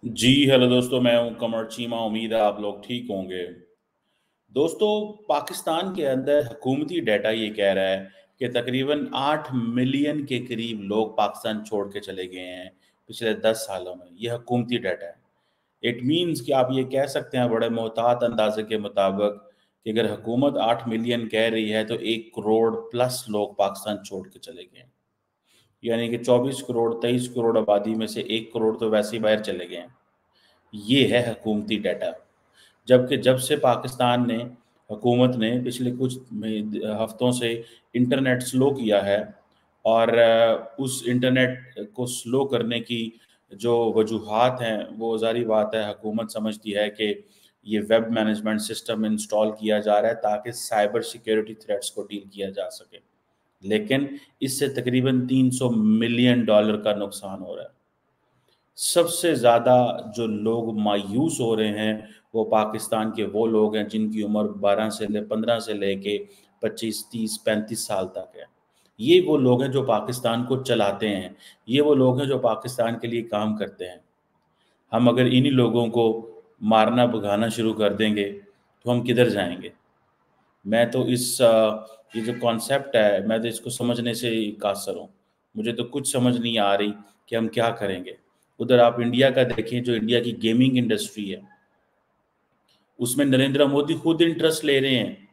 जी hello दोस्तों, मैं हूं कमर चीमा। उम्मीद है आप लोग ठीक होंगे। दोस्तों, पाकिस्तान के अंदर हुकूमती डाटा ये कह रहा है कि तकरीबन 8 मिलियन के करीब लोग पाकिस्तान छोड़ के चले गए हैं पिछले 10 सालों में। ये हुकूमती डाटा है। इट मीन्स कि आप ये कह सकते हैं बड़े मोहतात अंदाजे के मुताबिक कि अगर हुकूमत 8 मिलियन कह रही है तो 1 करोड़ प्लस लोग पाकिस्तान छोड़ के चले गए हैं। यानी कि 24 करोड़ 23 करोड़ आबादी में से 1 करोड़ तो वैसे ही बाहर चले गए हैं। ये है हुकूमती डाटा। जबकि जब से पाकिस्तान ने हुकूमत ने पिछले कुछ हफ्तों से इंटरनेट स्लो किया है और उस इंटरनेट को स्लो करने की जो वजूहात हैं, वो ज़ाहिर बात है हुकूमत समझती है कि ये वेब मैनेजमेंट सिस्टम इंस्टॉल किया जा रहा है ताकि साइबर सिक्योरिटी थ्रेट्स को डील किया जा सके। लेकिन इससे तकरीबन $300 मिलियन का नुकसान हो रहा है। सबसे ज़्यादा जो लोग मायूस हो रहे हैं वो पाकिस्तान के वो लोग हैं जिनकी उम्र 15 से लेके 25 30 35 साल तक है। ये वो लोग हैं जो पाकिस्तान को चलाते हैं। ये वो लोग हैं जो पाकिस्तान के लिए काम करते हैं। हम अगर इन्हीं लोगों को मारना भगाना शुरू कर देंगे तो हम किधर जाएंगे। मैं तो ये जो कॉन्सेप्ट है, मैं तो इसको समझने से ही कासर हूँ। मुझे तो कुछ समझ नहीं आ रही कि हम क्या करेंगे। उधर आप इंडिया का देखें, जो इंडिया की गेमिंग इंडस्ट्री है, उसमें नरेंद्र मोदी खुद इंटरेस्ट ले रहे हैं।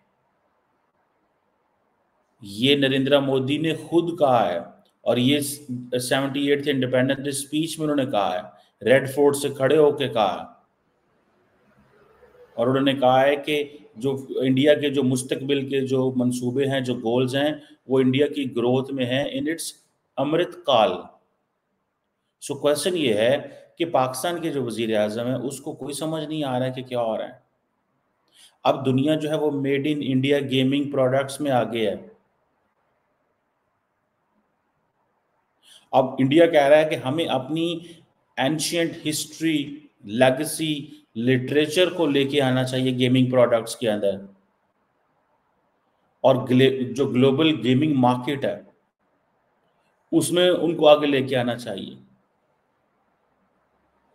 ये नरेंद्र मोदी ने खुद कहा है और ये 78th इंडिपेंडेंस डे स्पीच में उन्होंने कहा है, रेड फोर्ट से खड़े होकर कहा है। और उन्होंने कहा है कि जो इंडिया के जो मुस्तकबिल के जो मंसूबे हैं, जो गोल्स हैं, वो इंडिया की ग्रोथ में हैं इन इट्स अमृत काल। सो क्वेश्चन ये है कि पाकिस्तान के जो वजीर आजम है उसको कोई समझ नहीं आ रहा है कि क्या हो रहा है। अब दुनिया जो है वो made in India gaming products में आगे है। अब इंडिया कह रहा है कि हमें अपनी एंशियंट हिस्ट्री, लेगेसी, लिटरेचर को लेके आना चाहिए गेमिंग प्रोडक्ट्स के अंदर। और जो ग्लोबल गेमिंग मार्केट है उसमें उनको आगे लेके आना चाहिए।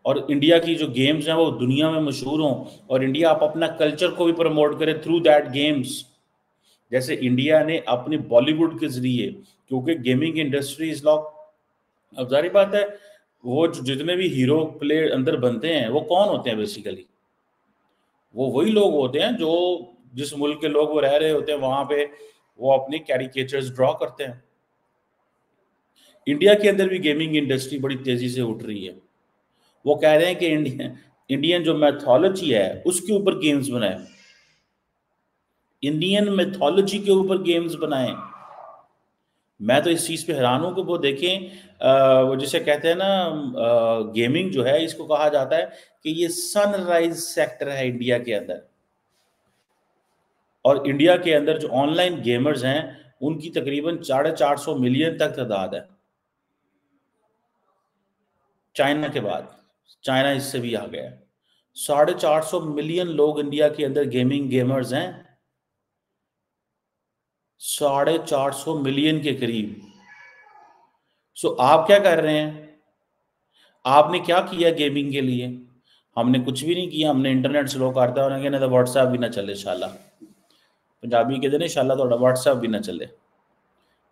और इंडिया की जो गेम्स हैं वो दुनिया में मशहूर हों और इंडिया आप अपना कल्चर को भी प्रमोट करे थ्रू दैट गेम्स। जैसे इंडिया ने अपने बॉलीवुड के जरिए, क्योंकि गेमिंग इंडस्ट्री इज लॉक। अब जारी बात है, वो जितने भी हीरो प्ले अंदर बनते हैं वो कौन होते हैं बेसिकली? वो वही लोग होते हैं जो जिस मुल्क के लोग वो रह रहे होते हैं वहां पे वो अपनी कैरिकेचर्स ड्रॉ करते हैं। इंडिया के अंदर भी गेमिंग इंडस्ट्री बड़ी तेजी से उठ रही है। वो कह रहे हैं कि इंडियन जो मैथोलॉजी है उसके ऊपर गेम्स बनाए, इंडियन मैथोलॉजी के ऊपर गेम्स बनाए। मैं तो इस चीज़ पे हैरान हूँ कि वो देखें, वो जिसे कहते हैं ना, गेमिंग जो है इसको कहा जाता है कि ये सनराइज सेक्टर है इंडिया के अंदर। और इंडिया के अंदर जो ऑनलाइन गेमर्स हैं उनकी तकरीबन 450 मिलियन तक तादाद है। चाइना के बाद चाइना इससे भी आ गया है। 450 मिलियन लोग इंडिया के अंदर गेमिंग गेमर्स हैं। 450 मिलियन के करीब। सो आप क्या कर रहे हैं? आपने क्या किया गेमिंग के लिए? हमने कुछ भी नहीं किया। हमने इंटरनेट स्लो करता उन्हें कहना तो व्हाट्सएप भी ना चले शाला। पंजाबी कहते ने शाला थोड़ा व्हाट्सएप भी ना चले,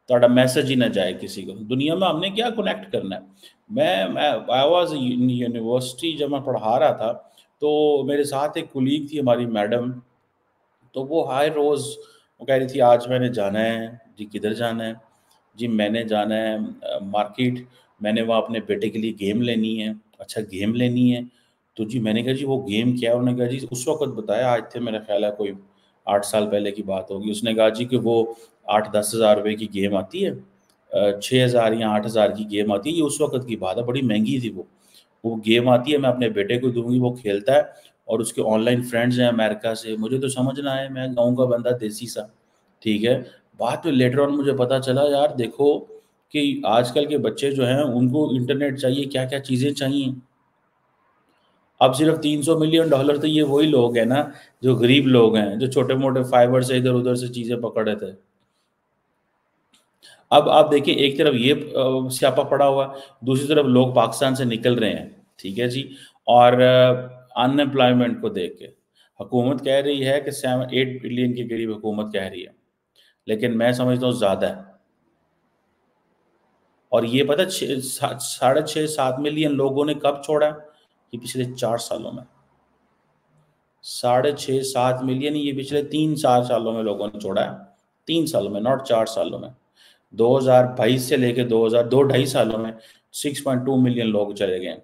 थोड़ा मैसेज ही ना जाए किसी को। दुनिया में हमने क्या कनेक्ट करना है? मैं आई वाज इन यूनिवर्सिटी, जब मैं पढ़ा रहा था तो मेरे साथ एक कुलीग थी हमारी मैडम। तो वो हाय रोज़ वो कह रही थी आज मैंने जाना है। जी किधर जाना है? जी मैंने जाना है मार्केट। मैंने वहाँ अपने बेटे के लिए गेम लेनी है। अच्छा गेम लेनी है? तो जी मैंने कहा जी वो गेम क्या है? उन्होंने कहा जी उस वक़्त बताया, आज थे मेरा ख़्याल है कोई 8 साल पहले की बात होगी। उसने कहा जी कि वो 8-10 हज़ार रुपए की गेम आती है, 6,000 या 8,000 की गेम आती है। ये उस वक़्त की बात है, बड़ी महँगी थी वो। वो गेम आती है, मैं अपने बेटे को दूँगी, वो खेलता है और उसके ऑनलाइन फ्रेंड्स हैं अमेरिका से। मुझे तो समझ ना आए, मैं गाँव का बंदा देसी सा, ठीक है। बाद में लेटर ऑन मुझे पता चला यार देखो कि आजकल के बच्चे जो हैं उनको इंटरनेट चाहिए, क्या-क्या चीज़ें चाहिए। अब सिर्फ $300 मिलियन तो ये वही लोग हैं ना जो गरीब लोग हैं, जो छोटे-मोटे फाइबर से इधर-उधर से चीज़ें पकड़ रहे थे। अब आप देखिए, एक तरफ ये स्यापा पड़ा हुआ है, दूसरी तरफ लोग पाकिस्तान से निकल रहे हैं, ठीक है जी। और अनएम्प्लॉयमेंट को देख के हुकूमत कह रही है कि 8 बिलियन के करीब हुकूमत कह रही है, लेकिन मैं समझता हूँ ज़्यादा है। और ये पता 6.5-7 मिलियन लोगों ने कब छोड़ा? ये पिछले 4 सालों में। 6.5-7 मिलियन ये पिछले 3-4 सालों में लोगों ने छोड़ा है। 3 सालों में, नॉट 4 सालों में। 2022 से लेके 2 ढाई सालों में 6.2 मिलियन लोग चले गए।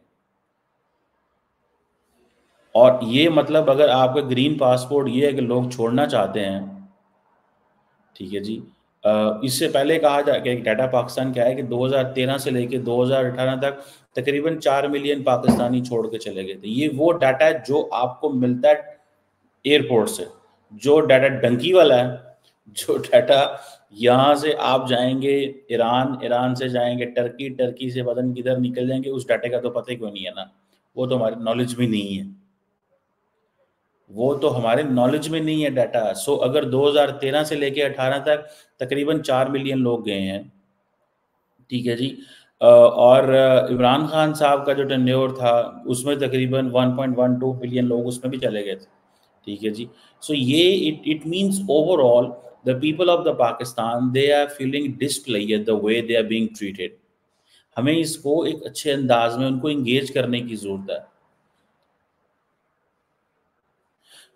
और ये मतलब अगर आपका ग्रीन पासपोर्ट ये है कि लोग छोड़ना चाहते हैं, ठीक है जी। इससे पहले कहा जाए कि डाटा पाकिस्तान क्या है कि 2013 से लेके 2018 तक तकरीबन 4 मिलियन पाकिस्तानी छोड़ के चले गए थे। ये वो डाटा है जो आपको मिलता है एयरपोर्ट से, जो डाटा डंकी वाला है, जो डाटा यहाँ से आप जाएंगे ईरान, ईरान से जाएंगे टर्की, टर्की से पता नहीं किधर निकल जाएंगे, उस डाटे का तो पता ही क्यों नहीं है ना, वो तो हमारी नॉलेज में नहीं है, वो तो हमारे नॉलेज में नहीं है डाटा। सो अगर 2013 से लेके 18 तक तकरीबन 4 मिलियन लोग गए हैं, ठीक है जी। और इमरान खान साहब का जो टेन्योर था उसमें तकरीबन 1.12 बिलियन लोग उसमें भी चले गए थे, ठीक है जी। सो ये it means overall the people of the Pakistan they are feeling displeasure the way they are being treated. हमें इसको एक अच्छे अंदाज में उनको इंगेज करने की ज़रूरत है।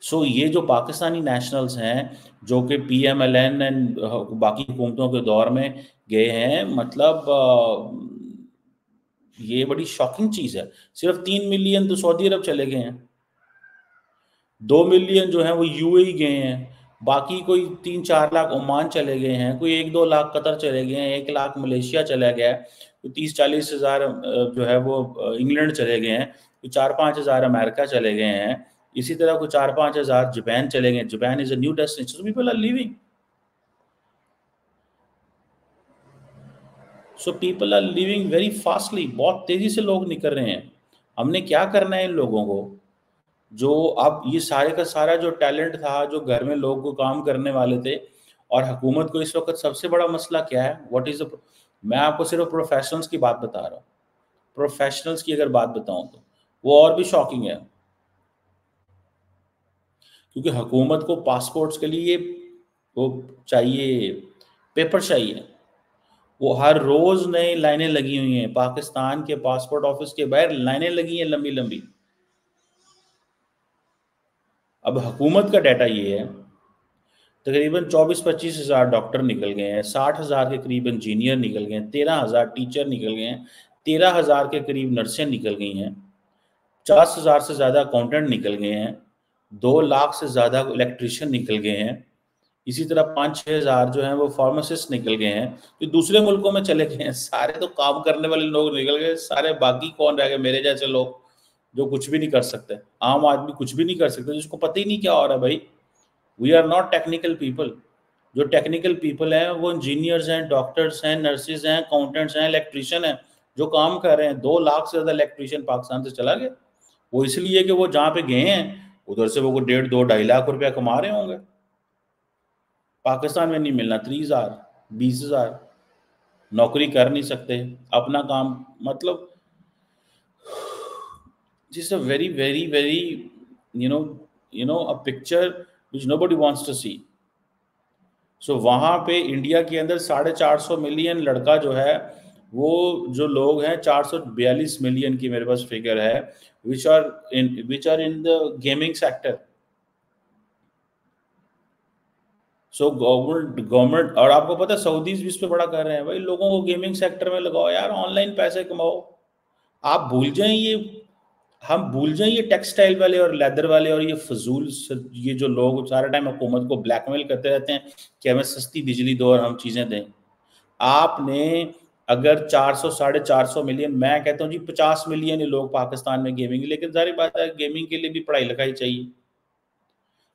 सो ये जो पाकिस्तानी नेशनल्स हैं जो कि पीएमएलएन एंड बाकी हुकूमतों के दौर में गए हैं, मतलब ये बड़ी शॉकिंग चीज़ है। सिर्फ 3 मिलियन तो सऊदी अरब चले गए हैं, 2 मिलियन जो हैं वो यूएई गए हैं, बाकी कोई 3-4 लाख ओमान चले गए हैं, कोई 1-2 लाख कतर चले गए हैं, 1 लाख मलेशिया चला गया है, कोई 30-40 हज़ार जो है वो इंग्लैंड चले गए हैं, कोई 4-5 हज़ार अमेरिका चले गए हैं, इसी तरह कोई 4-5 हज़ार जापान चले गए। Japan is a new destination, people are living, so people are living very fastly, बहुत तेज़ी से लोग निकल रहे हैं। हमने क्या करना है इन लोगों को, जो अब ये सारे का सारा जो टैलेंट था, जो घर में लोग को काम करने वाले थे, और हुकूमत को इस वक्त सबसे बड़ा मसला क्या है, व्हाट इज़ द, मैं आपको सिर्फ प्रोफेशनल्स की बात बता रहा हूँ। प्रोफेशनल्स की अगर बात बताऊं तो वो और भी शॉकिंग है, क्योंकि हुकूमत को पासपोर्ट्स के लिए वो चाहिए, पेपर चाहिए। वो हर रोज नई लाइनें लगी हुई हैं, पाकिस्तान के पासपोर्ट ऑफिस के बाहर लाइनें लगी हैं लंबी लंबी। अब हुकूमत का डाटा ये है, तकरीबन 24-25 हज़ार डॉक्टर निकल गए हैं, 60 हज़ार के करीब इंजीनियर निकल गए हैं, 13 हज़ार टीचर निकल गए हैं, 13 हज़ार के करीब नर्सें निकल गई हैं, 50 हज़ार से ज़्यादा अकाउंटेंट निकल गए हैं, 2 लाख से ज़्यादा इलेक्ट्रीशियन निकल गए हैं, इसी तरह 5-6 हज़ार जो हैं वो फार्मासिस्ट निकल गए हैं, जो दूसरे मुल्कों में चले गए हैं। सारे तो काम करने वाले लोग निकल गए, सारे बाकी कौन रह गए, मेरे जैसे लोग जो कुछ भी नहीं कर सकते, आम आदमी कुछ भी नहीं कर सकते, जिसको पता ही नहीं क्या हो रहा है भाई। We are not technical people. जो टेक्निकल पीपल हैं वो इंजीनियर्स हैं, डॉक्टर्स हैं, नर्सेज हैं, अकाउंटेंट्स हैं, इलेक्ट्रीशियन हैं, जो काम कर रहे हैं। 2 लाख से ज़्यादा इलेक्ट्रीशियन पाकिस्तान से चला गया, वो इसलिए कि वो जहाँ पे गए हैं उधर से वो 1.5-2-2.5 लाख रुपया कमा रहे होंगे, पाकिस्तान में नहीं मिलना 30,000 20,000, नौकरी कर नहीं सकते अपना काम, मतलब just a very very very you know a picture which nobody wants to see. सो वहाँ पे इंडिया के अंदर 450 मिलियन लड़का जो है, वो जो लोग हैं 442 मिलियन की मेरे पास फिगर है, which are in the gaming sector. So government और आपको पता है सऊदीज भी इस पे बड़ा कर रहे हैं, भाई लोगों को गेमिंग सेक्टर में लगाओ यार, ऑनलाइन पैसे कमाओ। आप भूल जाएं ये, हम भूल जाएं ये टेक्सटाइल वाले और लेदर वाले और ये फजूल ये जो लोग सारा टाइम हुकूमत को ब्लैकमेल करते रहते हैं कि हमें सस्ती बिजली दो और हम चीज़ें दें। आपने अगर 400 450 मिलियन, मैं कहता हूँ जी 50 मिलियन ही लोग पाकिस्तान में गेमिंग, लेकिन जारी बात है गेमिंग के लिए भी पढ़ाई लिखाई चाहिए।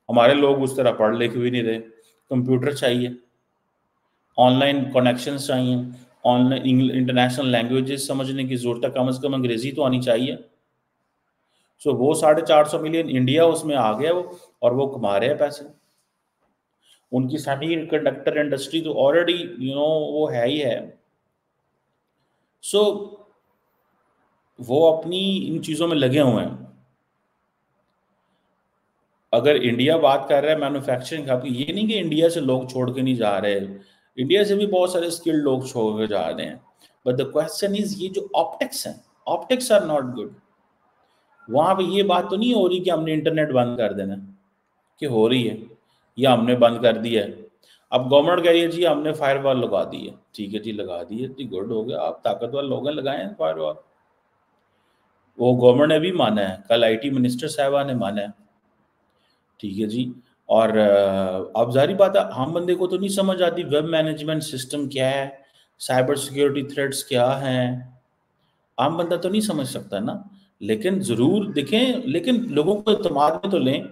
हमारे लोग उस तरह पढ़ लिख भी नहीं रहे, कंप्यूटर चाहिए, ऑनलाइन कनेक्शन चाहिए, ऑनलाइन इंटरनेशनल लैंग्वेजेस समझने की जरूरत है, कम से कम अंग्रेजी तो आनी चाहिए। सो वो 450 मिलियन इंडिया उसमें आ गया वो, और वो कमा रहे हैं पैसे। उनकी सेमी कंडक्टर इंडस्ट्री तो ऑलरेडी वो है ही है। सो वो अपनी इन चीज़ों में लगे हुए हैं। अगर इंडिया बात कर रहा है मैन्युफैक्चरिंग हब की, ये नहीं कि इंडिया से लोग छोड़ के नहीं जा रहे, इंडिया से भी बहुत सारे स्किल्ड लोग छोड़ के जा रहे हैं, बट द क्वेश्चन इज ये जो ऑप्टिक्स हैं, ऑप्टिक्स आर नॉट गुड। वहां पे ये बात तो नहीं हो रही कि हमने इंटरनेट बंद कर देना, कि हो रही है या हमने बंद कर दिया है। अब गवर्नमेंट कह रही है जी हमने फायरवॉल लगा दी है, ठीक है जी लगा दी है जी, गुड हो गया, आप ताकतवर लोग हैं लगाए फायरवॉल। वो गवर्नमेंट ने भी माना है, कल आईटी मिनिस्टर साहबा ने माना है, ठीक है जी। और अब जारी बात है, आम बंदे को तो नहीं समझ आती वेब मैनेजमेंट सिस्टम क्या है, साइबर सिक्योरिटी थ्रेट्स क्या हैं, आम बंदा तो नहीं समझ सकता ना। लेकिन जरूर देखें, लेकिन लोगों को इत्तेमाद में तो लें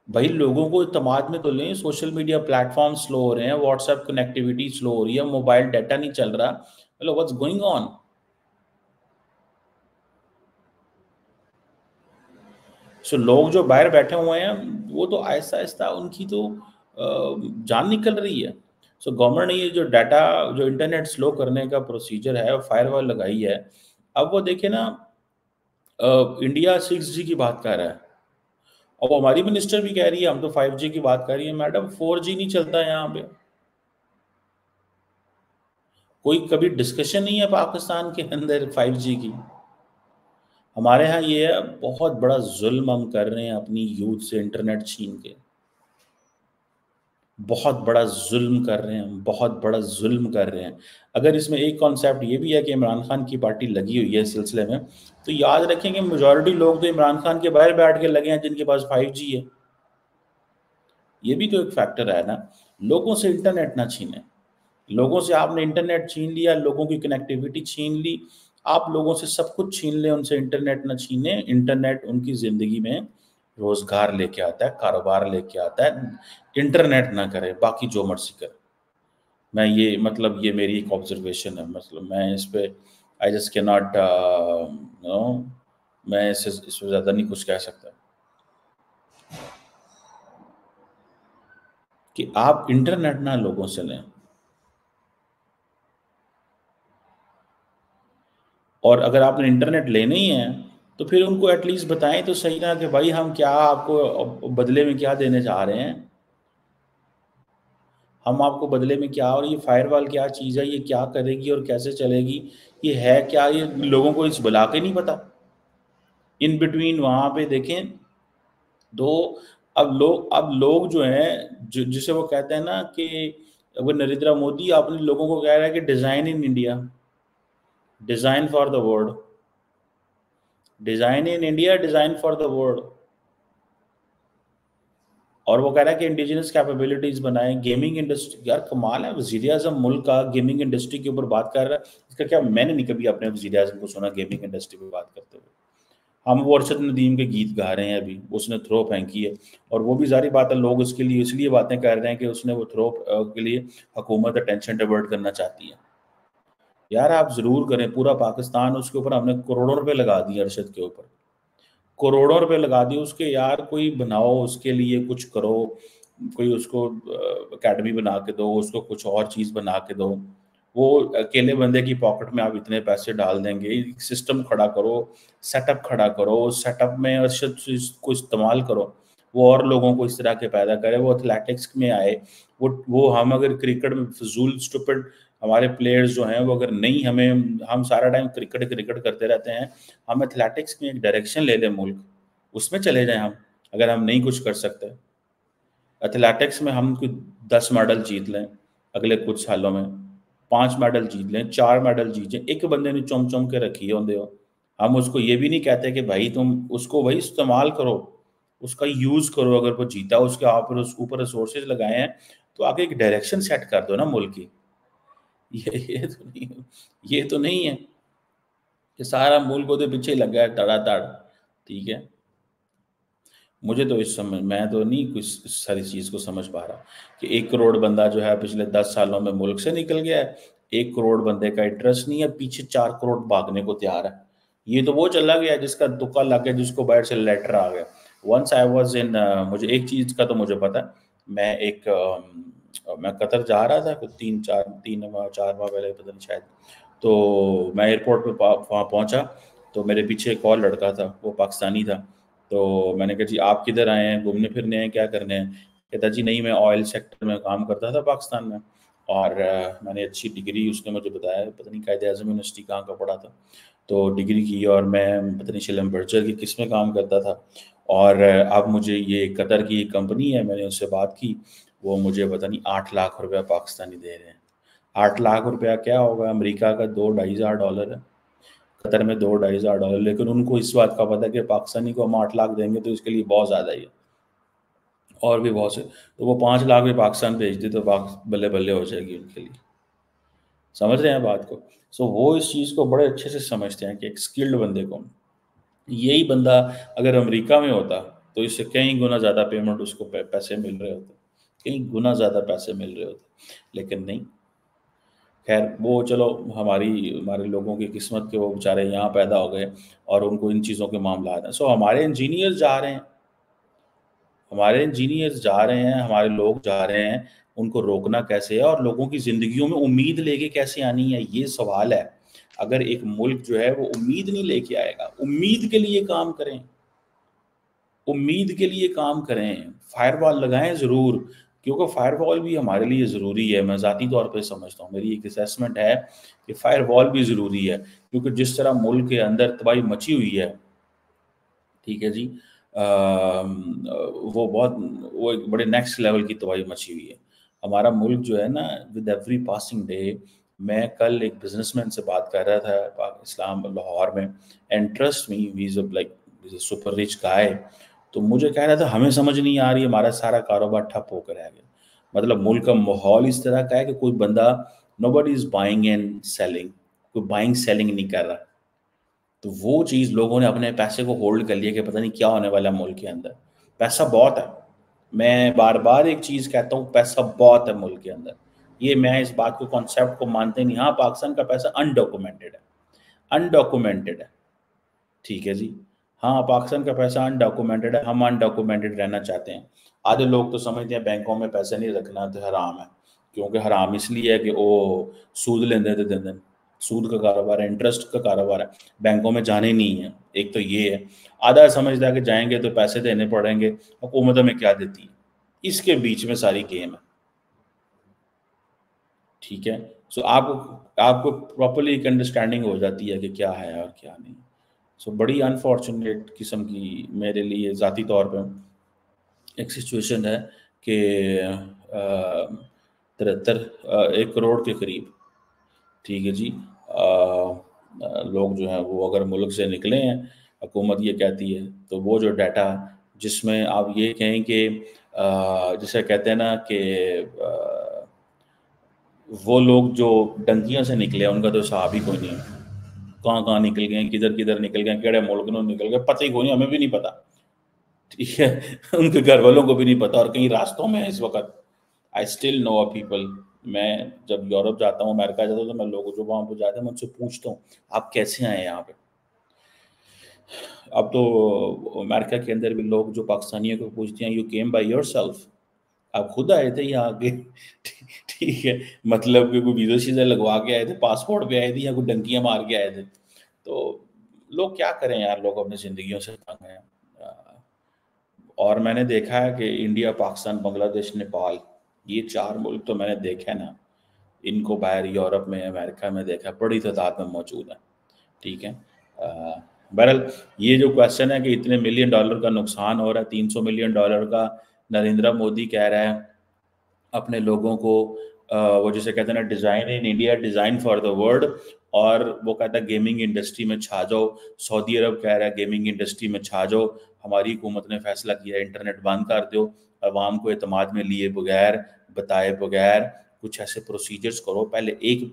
भाई, लोगों को इत्तेमाद में तो लें। सोशल मीडिया प्लेटफॉर्म स्लो हो रहे हैं, व्हाट्सएप कनेक्टिविटी स्लो हो रही है, मोबाइल डाटा नहीं चल रहा, हेलो व्हाट्स गोइंग ऑन। सो लोग जो बाहर बैठे हुए हैं वो तो आहिस्ता आहिस्ता उनकी तो जान निकल रही है। सो गवर्नमेंट ने ये जो डाटा, जो इंटरनेट स्लो करने का प्रोसीजर है, फायरवॉल लगाई है। अब वो देखे ना, इंडिया 6G की बात कर रहा है, और हमारी मिनिस्टर भी कह रही है हम तो 5G की बात कर रही है, मैडम 4G नहीं चलता यहाँ पे। कोई कभी डिस्कशन नहीं है पाकिस्तान के अंदर 5G की। हमारे यहाँ ये है, बहुत बड़ा जुल्म हम कर रहे हैं अपनी यूथ से इंटरनेट छीन के, बहुत बड़ा जुल्म कर रहे हैं हम, बहुत बड़ा जुल्म कर रहे हैं। अगर इसमें एक कॉन्सेप्ट ये भी है कि इमरान खान की पार्टी लगी हुई है इस सिलसिले में, तो याद रखेंगे मेजॉरिटी लोग तो इमरान खान के बाहर बैठ के लगे हैं जिनके पास 5G है। ये भी तो एक फैक्टर है ना। लोगों से इंटरनेट ना छीने, लोगों से आपने इंटरनेट छीन लिया, लोगों की कनेक्टिविटी छीन ली, आप लोगों से सब कुछ छीन लें, उनसे इंटरनेट ना छीने। इंटरनेट उनकी ज़िंदगी में रोज़गार लेके आता है, कारोबार लेके आता है। इंटरनेट ना करे, बाकी जो मर्ज़ी करे। मैं ये मतलब ये मेरी एक ऑब्ज़र्वेशन है, मतलब मैं इस पे I just can not know, मैं इससे ज़्यादा नहीं कुछ कह सकता कि आप इंटरनेट ना लोगों से लें। और अगर आपने इंटरनेट लेना ही है तो फिर उनको एटलीस्ट बताएं तो सही ना कि भाई हम क्या आपको बदले में क्या देने जा रहे हैं, हम आपको बदले में क्या, और ये फायरवॉल क्या चीज़ है, ये क्या करेगी और कैसे चलेगी, ये है क्या, ये लोगों को इस बुला के नहीं पता। इन बिटवीन वहां पे देखें दो, अब लोग जो हैं जिसे वो कहते हैं ना कि वो नरेंद्र मोदी अपने लोगों को कह रहा है कि design in India, design for the world, design in India, design for the world. और वो कह रहा है कि इंडिजिनस कैपेबिलिटीज बनाएं, गेमिंग इंडस्ट्री। यार कमाल है, वजीर आजम मुल्क का गेमिंग इंडस्ट्री के ऊपर बात कर रहा है, इसका क्या, मैंने नहीं कभी अपने वजीर आजम को सुना गेमिंग इंडस्ट्री पे बात करते हुए। हम वो अरशद नदीम के गीत गा रहे हैं, अभी उसने थ्रो फेंकी है, और वो भी जारी बात है लोग उसके लिए इसलिए बातें कर रहे हैं कि उसने वो थ्रो के लिए हुकूमत अटेंशन डाइवर्ट करना चाहती है। यार आप जरूर करें, पूरा पाकिस्तान उसके ऊपर, हमने करोड़ों रुपए लगा दिए अरशद के ऊपर, करोड़ों रुपए लगा दिए उसके। यार कोई बनाओ उसके लिए, कुछ करो, कोई उसको एकेडमी बना के दो, उसको कुछ और चीज़ बना के दो। वो अकेले बंदे की पॉकेट में आप इतने पैसे डाल देंगे, एक सिस्टम खड़ा करो, सेटअप खड़ा करो, उस सेटअप में अर्शद को इस्तेमाल करो, वो और लोगों को इस तरह के पैदा करे, वो एथलेटिक्स में आए। वो हम अगर क्रिकेट में फजूल स्टूपिड हमारे प्लेयर्स जो हैं वो अगर नहीं, हमें हम सारा टाइम क्रिकेट क्रिकेट करते रहते हैं, हम एथलेटिक्स में एक डायरेक्शन ले लें मुल्क, उसमें चले जाएं हम। अगर हम नहीं कुछ कर सकते एथलेटिक्स में, हम कुछ 10 मेडल जीत लें अगले कुछ सालों में, 5 मेडल जीत लें, 4 मेडल जीत लें, एक बंदे ने चुम चुम के रखी है होंगे हो। हम उसको ये भी नहीं कहते कि भाई तुम उसको भाई इस्तेमाल करो, उसका यूज करो, अगर वो जीता उसके आप उसके ऊपर रिसोर्सेज लगाए हैं तो आगे एक डायरेक्शन सेट कर दो ना मुल्क की। ये तो नहीं है कि सारा मुल्क ਉਹਦੇ पीछे लगा है तड़ातड़, ठीक है। मुझे तो इस समय मैं तो नहीं कुछ इस सारी चीज़ को समझ पा रहा कि 1 करोड़ बंदा जो है पिछले 10 सालों में मुल्क से निकल गया है, 1 करोड़ बंदे का इंटरेस्ट नहीं है, पीछे 4 करोड़ भागने को तैयार है। ये तो वो चला गया जिसका तुक्का लग गया, जिसको बाहर से लेटर आ गया। वंस आई वाज इन, मुझे एक चीज़ का तो मुझे पता है, मैं एक मैं कतर जा रहा था कुछ 3 4 माह पहले, पता नहीं शायद। तो मैं एयरपोर्ट पे वहाँ पहुँचा, तो मेरे पीछे एक और लड़का था, वो पाकिस्तानी था। तो मैंने कहा जी आप किधर आए हैं, घूमने फिरने हैं, क्या करने हैं? कहता जी नहीं मैं ऑयल सेक्टर में काम करता था पाकिस्तान में, और मैंने अच्छी डिग्री, उसने मुझे बताया, पता नहीं कायदे आज़म यूनिवर्सिटी कहाँ का पढ़ा था, तो डिग्री की, और मैं पता नहीं शिलम्बरचर की किस में काम करता था, और अब मुझे ये कतर की एक कंपनी है, मैंने उससे बात की, वो मुझे पता नहीं 8 लाख रुपया पाकिस्तानी दे रहे हैं। 8 लाख रुपया क्या होगा, अमेरिका का 2-2.5 हज़ार डॉलर है, कतर में 2-2.5 हज़ार डॉलर, लेकिन उनको इस बात का पता है कि पाकिस्तानी को हम 8 लाख देंगे तो इसके लिए बहुत ज़्यादा ही है, और भी बहुत से, तो वो 5 लाख भी पाकिस्तान भेज दे तो बल्ले बल्ले हो जाएगी उनके लिए। समझ रहे हैं बात को? सो वो इस चीज़ को बड़े अच्छे से समझते हैं कि एक स्किल्ड बंदे को, यही बंदा अगर अमेरिका में होता तो इससे कई गुना ज़्यादा पेमेंट उसको पैसे मिल रहे होते, कई गुना ज़्यादा पैसे मिल रहे होते, लेकिन नहीं। खैर वो चलो, हमारे लोगों की किस्मत के वो बेचारे यहाँ पैदा हो गए और उनको इन चीज़ों के मामला हैं। सो हमारे इंजीनियर्स जा रहे हैं, हमारे लोग जा रहे हैं, उनको रोकना कैसे है और लोगों की ज़िंदगियों में उम्मीद लेके कैसे आनी है, ये सवाल है। अगर एक मुल्क जो है वो उम्मीद नहीं लेके आएगा, उम्मीद के लिए काम करें, उम्मीद के लिए काम करें, फायरवॉल लगाएँ ज़रूर, क्योंकि फायरवॉल भी हमारे लिए ज़रूरी है, मैं ज़ाती तौर पे समझता हूँ, मेरी एक असेसमेंट है कि फायरवॉल भी ज़रूरी है, क्योंकि जिस तरह मुल्क के अंदर तबाही मची हुई है, ठीक है जी, वो एक बड़े नेक्स्ट लेवल की तबाही मची हुई है। हमारा मुल्क जो है ना, विद एवरी पासिंग डे, मैं कल एक बिज़नेसमैन से बात कर रहा था इस्लाम लाहौर में, and trust me, he is like super rich गाय, तो मुझे कह रहा था हमें समझ नहीं आ रही, हमारा सारा कारोबार ठप होकर रह गया। मतलब मुल्क का माहौल इस तरह का है कि कोई बंदा, nobody is buying and selling, कोई बाइंग सेलिंग नहीं कर रहा। तो वो चीज़ लोगों ने अपने पैसे को होल्ड कर लिया कि पता नहीं क्या होने वाला है मुल्क के अंदर। पैसा बहुत है। मैं बार-बार एक चीज़ कहता हूँ, पैसा बहुत है मुल्क के अंदर। ये मैं इस बात को, कॉन्सेप्ट को मानते नहीं। हाँ, पाकिस्तान का पैसा अनडॉक्यूमेंटेड है, अनडॉक्यूमेंटेड है, ठीक है जी। हाँ, पाकिस्तान का पैसा अनडॉक्यूमेंटेड है, हम अनडॉक्यूमेंटेड रहना चाहते हैं। आधे लोग तो समझते हैं बैंकों में पैसे नहीं रखना तो हराम है, क्योंकि हराम इसलिए है कि वो सूद लेंदे ते देंदे, सूद का कारोबार है, इंटरेस्ट का कारोबार है, बैंकों में जाने नहीं है, एक तो ये है। आधा समझता है कि जाएँगे तो पैसे देने पड़ेंगे, हुकूमत हमें क्या देती है? इसके बीच में सारी गेम है, ठीक है? सो आपको आपको प्रॉपर्ली एक अंडरस्टैंडिंग हो जाती है कि क्या है और क्या नहीं। सो बड़ी अनफॉर्चुनेट किस्म की मेरे लिए ज़ाती तौर पे एक सिचुएशन है कि 1 करोड़ के करीब, ठीक है जी, लोग जो हैं वो अगर मुल्क से निकले हैं, हुकूमत ये कहती है, तो वो जो डाटा, जिसमें आप ये कहें कि जिसे कहते हैं ना कि वो लोग जो डंकियों से निकले हैं, उनका तो हिसाब ही कोई नहीं है। कहाँ-कहाँ निकल गए हैं, किधर-किधर निकल गए हैं, केड़े मुल्क में निकल गए, पता ही कोई नहीं, हमें भी नहीं पता। ठीक है? उनके घर वालों को भी नहीं पता, और कहीं रास्तों में इस वक़्त I still know a people. मैं जब यूरोप जाता हूँ, अमेरिका जाता हूँ, तो मैं लोगों जो वहाँ पे जाते हैं, मैं उनसे पूछता हूँ, "आप कैसे आए यहाँ पे?" अब तो अमेरिका के अंदर भी लोग जो पाकिस्तानियों को पूछते हैं, "यू केम बाय योरसेल्फ?" आप खुद आए थे यहाँ आके? ठीक है, मतलब कि कोई वीज़ा-शीज़ा लगवा के आए थे, पासपोर्ट पे आए थे, या कोई डंकियाँ मार के आए थे? तो लोग क्या करें यार, लोग अपनी ज़िंदगियों से तंग हैं। और मैंने देखा है कि इंडिया, पाकिस्तान, बांग्लादेश, नेपाल, ये 4 मुल्क तो मैंने देखे ना, इनको बाहर यूरोप में, अमेरिका में देखा, बड़ी तादाद में मौजूद हैं, ठीक है? बहरहाल, ये जो क्वेश्चन है कि इतने मिलियन डॉलर का नुकसान हो रहा है, $300 मिलियन का नरेंद्र मोदी कह रहा है अपने लोगों को, वो जिसे कहते हैं ना, design in India, design for the world, और वो कहता है गेमिंग इंडस्ट्री में छा जाओ। सऊदी अरब कह रहा है गेमिंग इंडस्ट्री में छा जाओ, हमारी हुकूमत ने फैसला किया है इंटरनेट बंद कर दो, अवाम को एतमाद में लिए बगैर, बताए बगैर कुछ ऐसे प्रोसीजर्स करो, पहले एक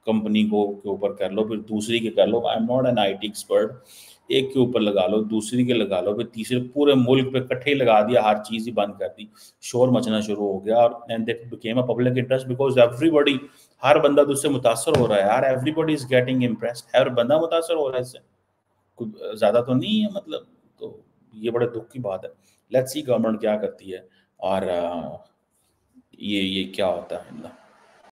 कंपनी को के ऊपर कर लो, फिर दूसरी के कर लो। I am not an IT expert, एक के ऊपर लगा लो, दूसरी के लगा लो, फिर तीसरे, पूरे मुल्क पे इकट्ठे ही लगा दिया, हर चीज़ ही बंद कर दी, शोर मचना शुरू हो गया, और and that became a public interest, because everybody, हर बंदा तो उससे मुतासर हो रहा है यार, एवरीबॉडी इज़ गेटिंग इम्प्रेस्ड, हर बंदा मुतासर हो रहा है इससे, कोई ज़्यादा तो नहीं है मतलब। तो ये बड़े दुःख की बात है। लेट्स सी गवर्नमेंट क्या करती है, और ये क्या होता है।